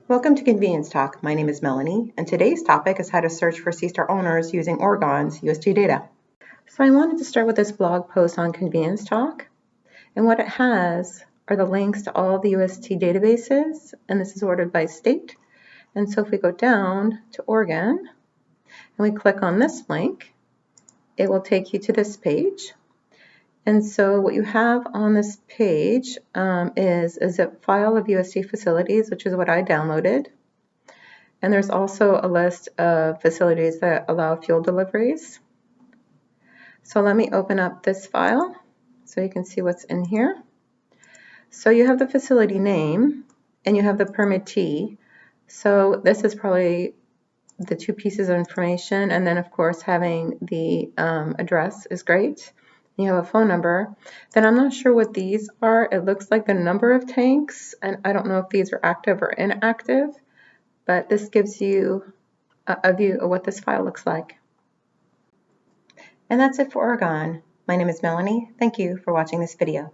Welcome to Convenience Talk. My name is Melanie, and today's topic is how to search for C-star owners using Oregon's UST data. So I wanted to start with this blog post on Convenience Talk, and what it has are the links to all the UST databases, and this is ordered by state. And so if we go down to Oregon, and we click on this link, it will take you to this page. And so what you have on this page is a zip file of UST facilities, which is what I downloaded. And there's also a list of facilities that allow fuel deliveries. So let me open up this file so you can see what's in here. So you have the facility name and you have the permittee. So this is probably the two pieces of information. And then of course having the address is great. You have a phone number. Then I'm not sure what these are. It looks like the number of tanks, and I don't know if these are active or inactive, but this gives you a view of what this file looks like. And that's it for Oregon. My name is Melanie. Thank you for watching this video.